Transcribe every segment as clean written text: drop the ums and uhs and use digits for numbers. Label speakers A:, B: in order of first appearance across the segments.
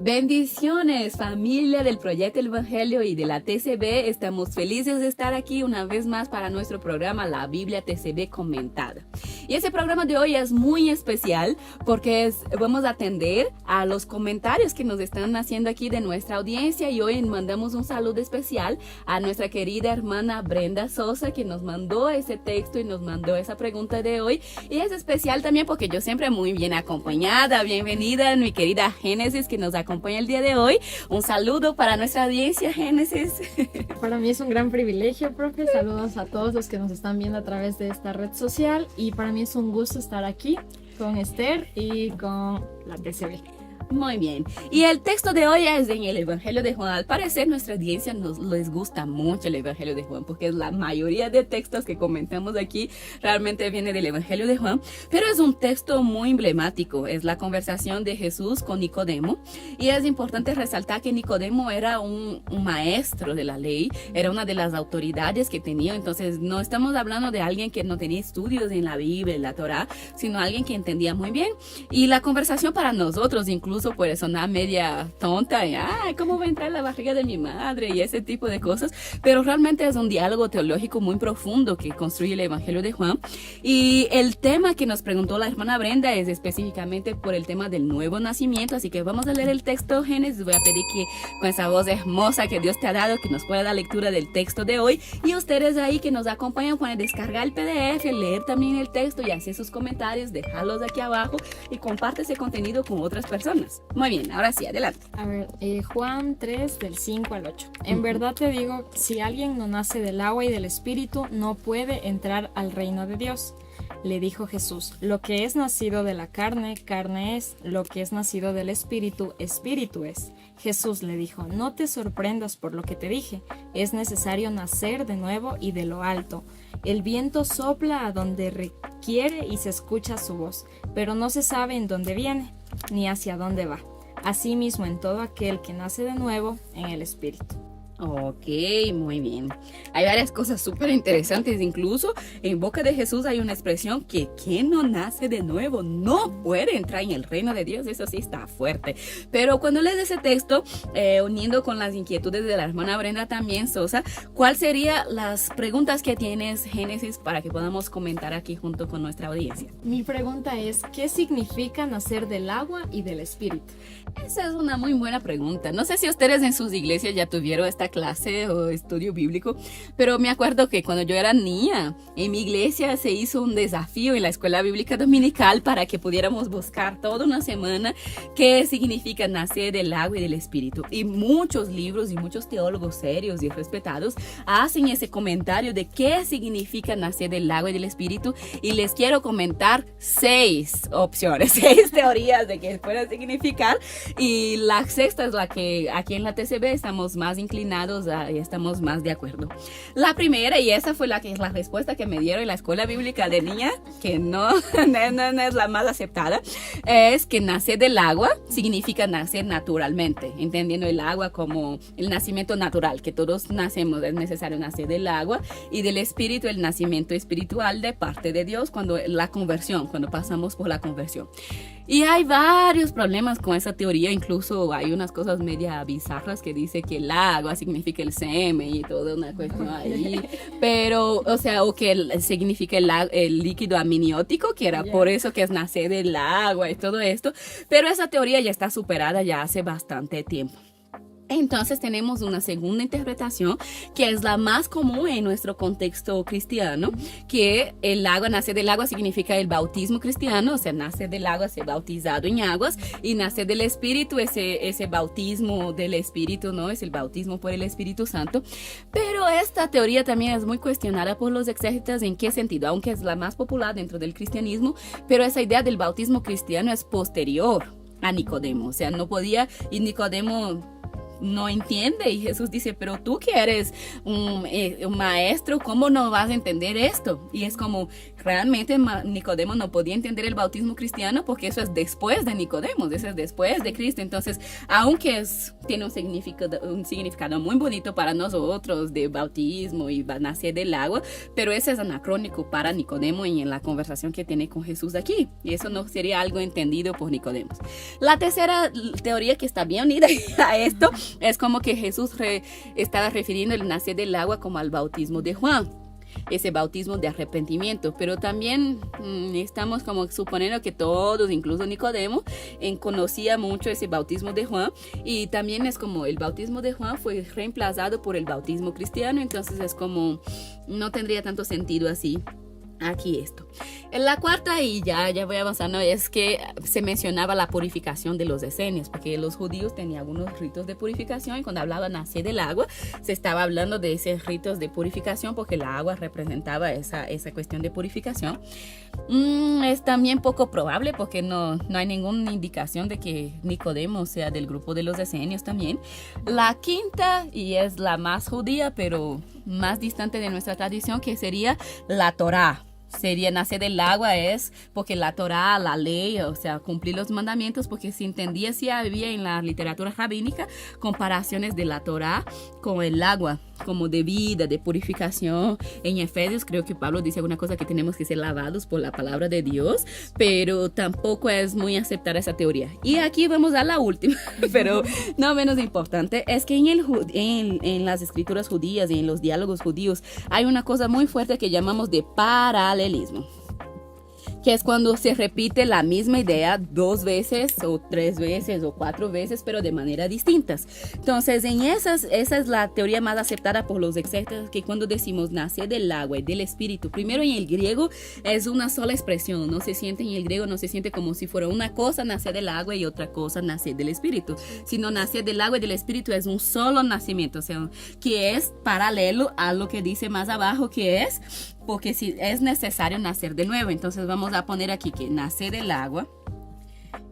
A: Bendiciones, familia del Proyecto El Evangelio y de la TCB. Estamos felices de estar aquí una vez más para nuestro programa La Biblia TCB Comentada. Y ese programa de hoy es muy especial porque vamos a atender a los comentarios que nos están haciendo aquí de nuestra audiencia, y hoy mandamos un saludo especial a nuestra querida hermana Brenda Sosa, que nos mandó ese texto y nos mandó esa pregunta de hoy. Y es especial también porque yo siempre muy bien acompañada. Bienvenida mi querida Génesis, que nos acompaña el día de hoy. Un saludo para nuestra audiencia, Génesis.
B: Para mí es un gran privilegio, profe. Saludos a todos los que nos están viendo a través de esta red social, y para mí es un gusto estar aquí con Esther y con la TCB.
A: Muy bien. Y el texto de hoy es en el Evangelio de Juan. Al parecer nuestra audiencia les gusta mucho el Evangelio de Juan, porque la mayoría de textos que comentamos aquí realmente viene del Evangelio de Juan. Pero es un texto muy emblemático. Es la conversación de Jesús con Nicodemo. Y es importante resaltar que Nicodemo era un maestro de la ley. Era una de las autoridades que tenía. Entonces no estamos hablando de alguien que no tenía estudios en la Biblia, en la Torá, sino alguien que entendía muy bien. Y la conversación para nosotros incluso puede sonar media tonta, y ¿cómo va a entrar en la barriga de mi madre? Y ese tipo de cosas, pero realmente es un diálogo teológico muy profundo que construye el Evangelio de Juan. Y el tema que nos preguntó la hermana Brenda es específicamente por el tema del nuevo nacimiento, así que vamos a leer el texto. Génesis, voy a pedir que con esa voz hermosa que Dios te ha dado, que nos pueda dar lectura del texto de hoy, y ustedes ahí que nos acompañan pueden descargar el PDF, leer también el texto y hacer sus comentarios, dejarlos aquí abajo y comparte ese contenido con otras personas. Muy bien, ahora sí, adelante.
B: A ver, Juan 3, del 5 al 8. En verdad te digo, si alguien no nace del agua y del espíritu, no puede entrar al reino de Dios. Le dijo Jesús, lo que es nacido de la carne, carne es, lo que es nacido del espíritu, espíritu es. Jesús le dijo, no te sorprendas por lo que te dije, es necesario nacer de nuevo y de lo alto. El viento sopla a donde requiere y se escucha su voz, pero no se sabe en dónde viene, ni hacia dónde va. Asimismo en todo aquel que nace de nuevo en el espíritu.
A: Ok, muy bien. Hay varias cosas súper interesantes. Incluso en boca de Jesús hay una expresión que quien no nace de nuevo no puede entrar en el reino de Dios. Eso sí está fuerte. Pero cuando lees ese texto, uniendo con las inquietudes de la hermana Brenda también, Sosa, ¿cuál serían las preguntas que tienes, Génesis, para que podamos comentar aquí junto con nuestra audiencia?
B: Mi pregunta es, ¿qué significa nacer del agua y del espíritu?
A: Esa es una muy buena pregunta. No sé si ustedes en sus iglesias ya tuvieron esta clase o estudio bíblico, pero me acuerdo que cuando yo era niña, en mi iglesia se hizo un desafío en la escuela bíblica dominical para que pudiéramos buscar toda una semana qué significa nacer del agua y del espíritu. Y muchos libros y muchos teólogos serios y respetados hacen ese comentario de qué significa nacer del agua y del espíritu, y les quiero comentar 6 opciones, 6 teorías de qué puede significar, y la sexta es la que aquí en la TCB estamos más inclinados y estamos más de acuerdo. La primera, y esa fue la respuesta que me dieron en la escuela bíblica de niña, que no es la más aceptada, es que nacer del agua significa nacer naturalmente, entendiendo el agua como el nacimiento natural, que todos nacemos, es necesario nacer del agua, y del espíritu, el nacimiento espiritual de parte de Dios, cuando pasamos por la conversión. Y hay varios problemas con esa teoría, incluso hay unas cosas media bizarras que dice que el agua significa el semen y toda una cuestión ahí, pero, o que significa el líquido amniótico, que era por eso que es nacer del agua y todo esto, pero esa teoría ya está superada ya hace bastante tiempo. Entonces tenemos una segunda interpretación, que es la más común en nuestro contexto cristiano, que el agua, nacer del agua significa el bautismo cristiano, o sea, nacer del agua, ser bautizado en aguas, y nacer del espíritu, ese bautismo del espíritu, ¿no? Es el bautismo por el Espíritu Santo. Pero esta teoría también es muy cuestionada por los exégetas. ¿En qué sentido? Aunque es la más popular dentro del cristianismo, pero esa idea del bautismo cristiano es posterior a Nicodemo, o sea, no podía, y Nicodemo no entiende y Jesús dice, pero tú que eres un maestro, ¿cómo no vas a entender esto? Y es como, realmente Nicodemo no podía entender el bautismo cristiano porque eso es después de Nicodemo, eso es después de Cristo. Entonces, aunque tiene un significado muy bonito para nosotros de bautismo y nacer del agua, pero ese es anacrónico para Nicodemo y en la conversación que tiene con Jesús aquí. Y eso no sería algo entendido por Nicodemo. La tercera teoría que está bien unida a esto es como que Jesús estaba refiriendo el nacer del agua como al bautismo de Juan, ese bautismo de arrepentimiento, pero también estamos como suponiendo que todos, incluso Nicodemo, conocía mucho ese bautismo de Juan, y también es como el bautismo de Juan fue reemplazado por el bautismo cristiano, entonces es como no tendría tanto sentido así. Aquí esto. En la cuarta, y ya voy avanzando, es que se mencionaba la purificación de los esenios, porque los judíos tenían algunos ritos de purificación y cuando hablaban así del agua, se estaba hablando de esos ritos de purificación porque el agua representaba esa cuestión de purificación. Es también poco probable porque no hay ninguna indicación de que Nicodemo sea del grupo de los esenios también. La quinta, y es la más judía, pero más distante de nuestra tradición, que sería la Torá. Sería nacer del agua es porque la Torá, la ley, o sea, cumplir los mandamientos, porque se entendía si había en la literatura rabínica comparaciones de la Torá con el agua, como de vida, de purificación. En Efesios creo que Pablo dice alguna cosa que tenemos que ser lavados por la palabra de Dios, pero tampoco es muy aceptar esa teoría. Y aquí vamos a la última, pero no menos importante, es que en las escrituras judías y en los diálogos judíos hay una cosa muy fuerte que llamamos de paralelismo, que es cuando se repite la misma idea 2 veces o 3 veces o 4 veces, pero de manera distintas. Entonces, esa es la teoría más aceptada por los exégetas, que cuando decimos nacer del agua y del espíritu, primero en el griego es una sola expresión, no se siente en el griego, no se siente como si fuera una cosa nacer del agua y otra cosa nacer del espíritu, sino nacer del agua y del espíritu es un solo nacimiento, o sea, que es paralelo a lo que dice más abajo, que es porque si es necesario nacer de nuevo. Entonces vamos a poner aquí que nacer del agua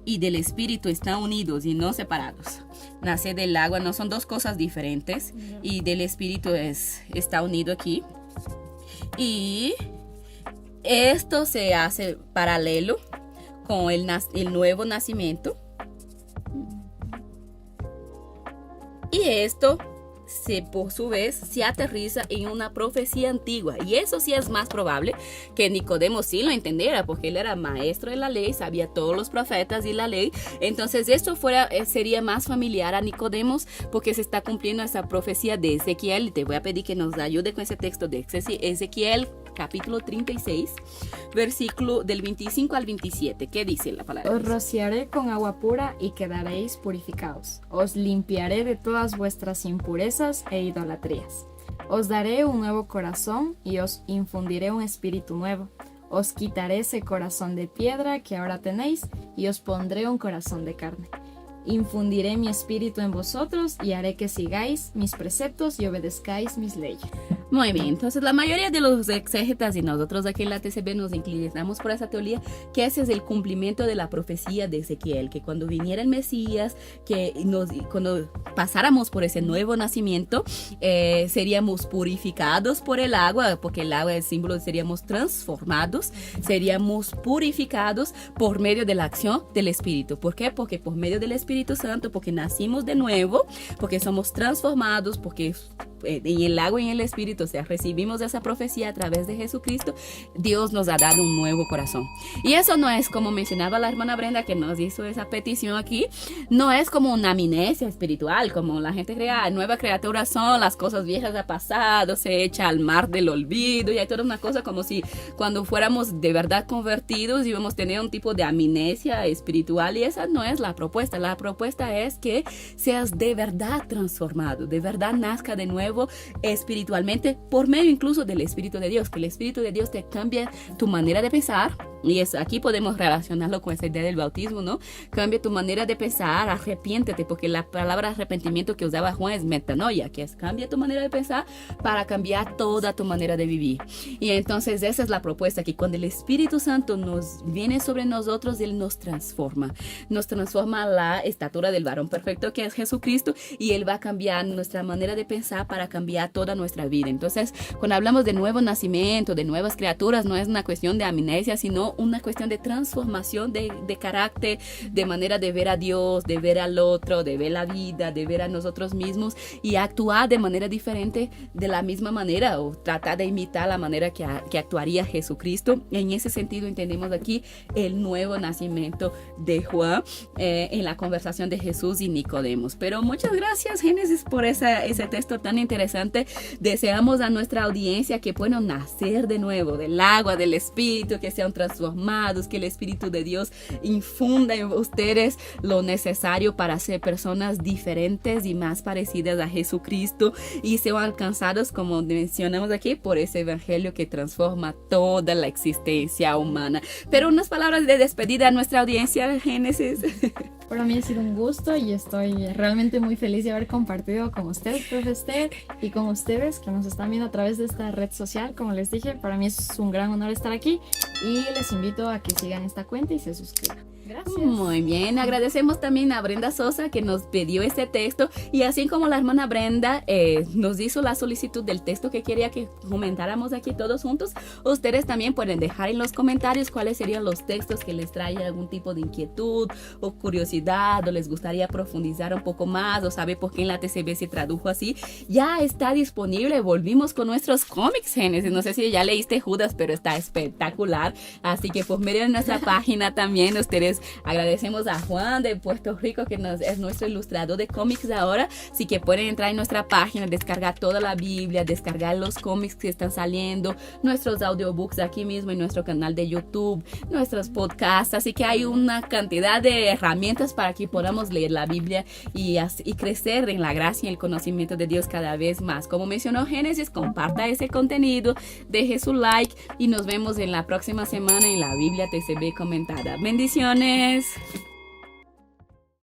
A: y del espíritu están unidos y no separados. Nacer del agua no son dos cosas diferentes, y del espíritu está unido aquí. Y esto se hace paralelo con el nuevo nacimiento. Y esto por su vez se aterriza en una profecía antigua, y eso sí es más probable que Nicodemo sí lo entendiera, porque él era maestro de la ley, sabía todos los profetas y la ley. Entonces esto sería más familiar a Nicodemo, porque se está cumpliendo esa profecía de Ezequiel, y te voy a pedir que nos ayude con ese texto de Ezequiel capítulo 36, versículo del 25 al 27. ¿Qué dice la palabra?
B: Os rociaré con agua pura y quedaréis purificados. Os limpiaré de todas vuestras impurezas e idolatrías. Os daré un nuevo corazón y os infundiré un espíritu nuevo. Os quitaré ese corazón de piedra que ahora tenéis y os pondré un corazón de carne. Infundiré mi espíritu en vosotros y haré que sigáis mis preceptos y obedezcáis mis leyes.
A: Muy bien, entonces la mayoría de los exégetas y nosotros aquí en la TCB nos inclinamos por esa teoría, que ese es el cumplimiento de la profecía de Ezequiel, que cuando viniera el Mesías, cuando pasáramos por ese nuevo nacimiento, seríamos purificados por el agua, porque el agua es símbolo de seríamos transformados, seríamos purificados por medio de la acción del Espíritu. ¿Por qué? Porque por medio del Espíritu Santo, porque nacimos de nuevo, porque somos transformados, porque en el agua y en el Espíritu, o sea, recibimos esa profecía a través de Jesucristo. Dios nos ha dado un nuevo corazón. Y eso no es, como mencionaba la hermana Brenda, que nos hizo esa petición aquí, no es como una amnesia espiritual, como la gente cree, nueva criatura son, las cosas viejas ha pasado, se echa al mar del olvido, y hay toda una cosa como si cuando fuéramos de verdad convertidos íbamos a tener un tipo de amnesia espiritual, y esa no es la propuesta. La propuesta es que seas de verdad transformado, de verdad nazca de nuevo espiritualmente, por medio incluso del Espíritu de Dios, que el Espíritu de Dios te cambie tu manera de pensar, Y aquí podemos relacionarlo con esa idea del bautismo, ¿no? Cambia tu manera de pensar, arrepiéntete, porque la palabra arrepentimiento que usaba Juan es metanoia, que es cambia tu manera de pensar para cambiar toda tu manera de vivir. Y entonces esa es la propuesta, que cuando el Espíritu Santo nos viene sobre nosotros, Él nos transforma a la estatura del varón perfecto que es Jesucristo, y Él va a cambiar nuestra manera de pensar para cambiar toda nuestra vida. Entonces, cuando hablamos de nuevo nacimiento, de nuevas criaturas, no es una cuestión de amnesia, sino una cuestión de transformación de carácter, de manera de ver a Dios, de ver al otro, de ver la vida, de ver a nosotros mismos y actuar de manera diferente, de la misma manera, o tratar de imitar la manera que actuaría Jesucristo. En ese sentido entendemos aquí el nuevo nacimiento de Juan en la conversación de Jesús y Nicodemos. Pero muchas gracias, Génesis, por ese texto tan interesante. Deseamos a nuestra audiencia que puedan nacer de nuevo del agua, del Espíritu, que sean transformados, que el Espíritu de Dios infunda en ustedes lo necesario para ser personas diferentes y más parecidas a Jesucristo, y sean alcanzados, como mencionamos aquí, por ese evangelio que transforma toda la existencia humana. Pero unas palabras de despedida a nuestra audiencia, Génesis.
B: Para mí ha sido un gusto y estoy realmente muy feliz de haber compartido con usted, profe Esther, y con ustedes que nos están viendo a través de esta red social. Como les dije, para mí es un gran honor estar aquí y les invito a que sigan esta cuenta y se suscriban. Gracias.
A: Muy bien, agradecemos también a Brenda Sosa que nos pidió este texto, y así como la hermana Brenda nos hizo la solicitud del texto que quería que comentáramos aquí todos juntos, ustedes también pueden dejar en los comentarios cuáles serían los textos que les trae algún tipo de inquietud o curiosidad, o les gustaría profundizar un poco más, o saber por qué en la TCB se tradujo así. Ya está disponible, volvimos con nuestros cómics, Génesis. No sé si ya leíste Judas, pero está espectacular, así que pues miren nuestra página también. Ustedes agradecemos a Juan de Puerto Rico, que es nuestro ilustrador de cómics ahora, así que pueden entrar en nuestra página, descargar toda la Biblia, descargar los cómics que están saliendo, nuestros audiobooks aquí mismo en nuestro canal de YouTube, nuestros podcasts, así que hay una cantidad de herramientas para que podamos leer la Biblia y crecer en la gracia y el conocimiento de Dios cada vez más. Como mencionó Génesis, comparta ese contenido, deje su like y nos vemos en la próxima semana en la Biblia TCB comentada. Bendiciones.